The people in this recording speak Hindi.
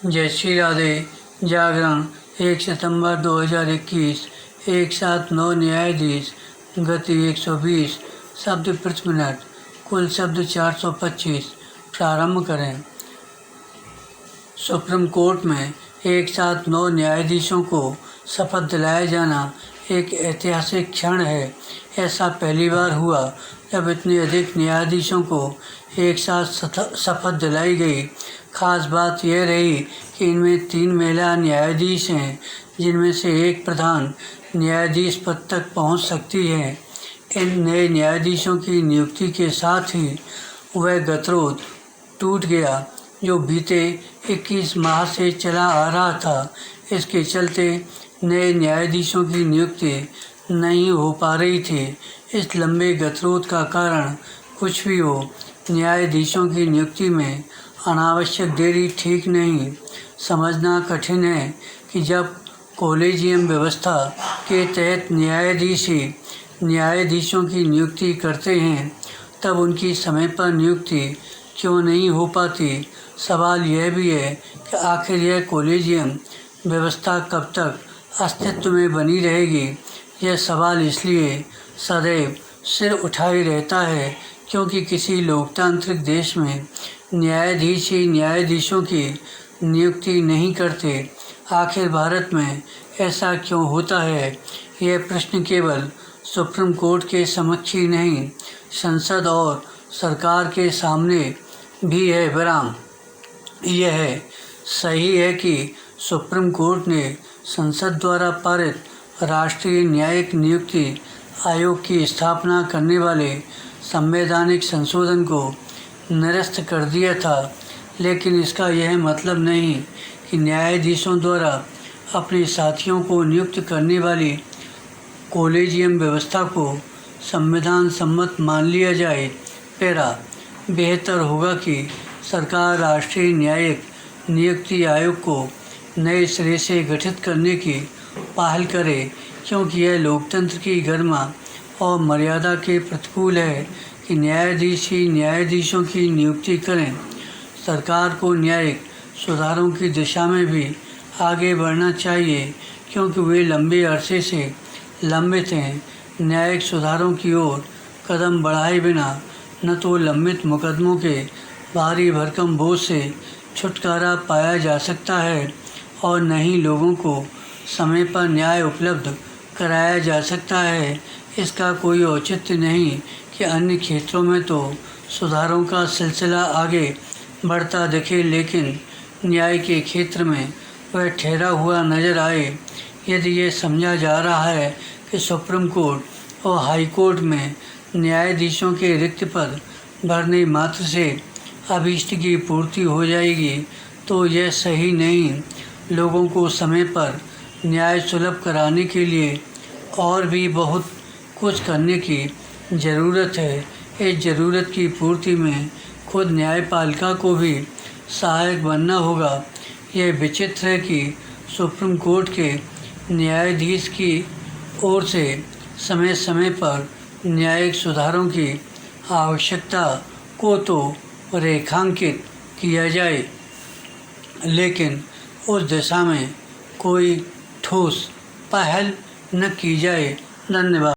जय श्री राधे। जागरण 1 सितंबर 2021। एक साथ 9 न्यायाधीश, गति 120 शब्द प्रति मिनट, कुल शब्द 425। प्रारंभ करें। सुप्रीम कोर्ट में एक साथ 9 न्यायाधीशों को शपथ दिलाया जाना एक ऐतिहासिक क्षण है। ऐसा पहली बार हुआ जब इतने अधिक न्यायाधीशों को एक साथ शपथ दिलाई गई। खास बात यह रही कि इनमें 3 महिला न्यायाधीश हैं, जिनमें से एक प्रधान न्यायाधीश पद तक पहुंच सकती है। इन नए न्यायाधीशों की नियुक्ति के साथ ही वह गतिरोध टूट गया जो बीते 21 माह से चला आ रहा था। इसके चलते नए न्यायाधीशों की नियुक्ति नहीं हो पा रही थी। इस लंबे गतिरोध का कारण कुछ भी हो, न्यायाधीशों की नियुक्ति में अनावश्यक देरी ठीक नहीं। समझना कठिन है कि जब कॉलेजियम व्यवस्था के तहत न्यायाधीश ही न्यायाधीशों की नियुक्ति करते हैं, तब उनकी समय पर नियुक्ति क्यों नहीं हो पाती। सवाल यह भी है कि आखिर यह कॉलेजियम व्यवस्था कब तक अस्तित्व में बनी रहेगी। यह सवाल इसलिए सदैव सिर उठाए रहता है क्योंकि किसी लोकतांत्रिक देश में न्यायाधीश ही न्यायाधीशों की नियुक्ति नहीं करते। आखिर भारत में ऐसा क्यों होता है? यह प्रश्न केवल सुप्रीम कोर्ट के समक्ष ही नहीं, संसद और सरकार के सामने भी है। विराम। यह सही है कि सुप्रीम कोर्ट ने संसद द्वारा पारित राष्ट्रीय न्यायिक नियुक्ति आयोग की स्थापना करने वाले संवैधानिक संशोधन को निरस्त कर दिया था, लेकिन इसका यह मतलब नहीं कि न्यायाधीशों द्वारा अपने साथियों को नियुक्त करने वाली कॉलेजियम व्यवस्था को संविधान सम्मत मान लिया जाए। पैरा। बेहतर होगा कि सरकार राष्ट्रीय न्यायिक नियुक्ति आयोग को नए सिरे से गठित करने की पहल करे, क्योंकि यह लोकतंत्र की गरिमा और मर्यादा के प्रतिकूल है कि न्यायाधीश ही न्यायाधीशों की नियुक्ति करें। सरकार को न्यायिक सुधारों की दिशा में भी आगे बढ़ना चाहिए, क्योंकि वे लंबे अरसे से लंबित हैं। न्यायिक सुधारों की ओर कदम बढ़ाए बिना न तो लंबित मुकदमों के भारी भरकम बोझ से छुटकारा पाया जा सकता है और न ही लोगों को समय पर न्याय उपलब्ध कराया जा सकता है। इसका कोई औचित्य नहीं कि अन्य क्षेत्रों में तो सुधारों का सिलसिला आगे बढ़ता दिखे, लेकिन न्याय के क्षेत्र में वह ठहरा हुआ नजर आए। यदि ये समझा जा रहा है कि सुप्रीम कोर्ट और हाई कोर्ट में न्यायाधीशों के रिक्त पद भरने मात्र से अभीष्ट की पूर्ति हो जाएगी, तो यह सही नहीं। लोगों को समय पर न्याय सुलभ कराने के लिए और भी बहुत कुछ करने की ज़रूरत है। इस ज़रूरत की पूर्ति में खुद न्यायपालिका को भी सहायक बनना होगा। यह विचित्र है कि सुप्रीम कोर्ट के न्यायाधीश की ओर से समय समय पर न्यायिक सुधारों की आवश्यकता को तो रेखांकित किया जाए, लेकिन उस दिशा में कोई ठोस पहल न की जाए। धन्यवाद।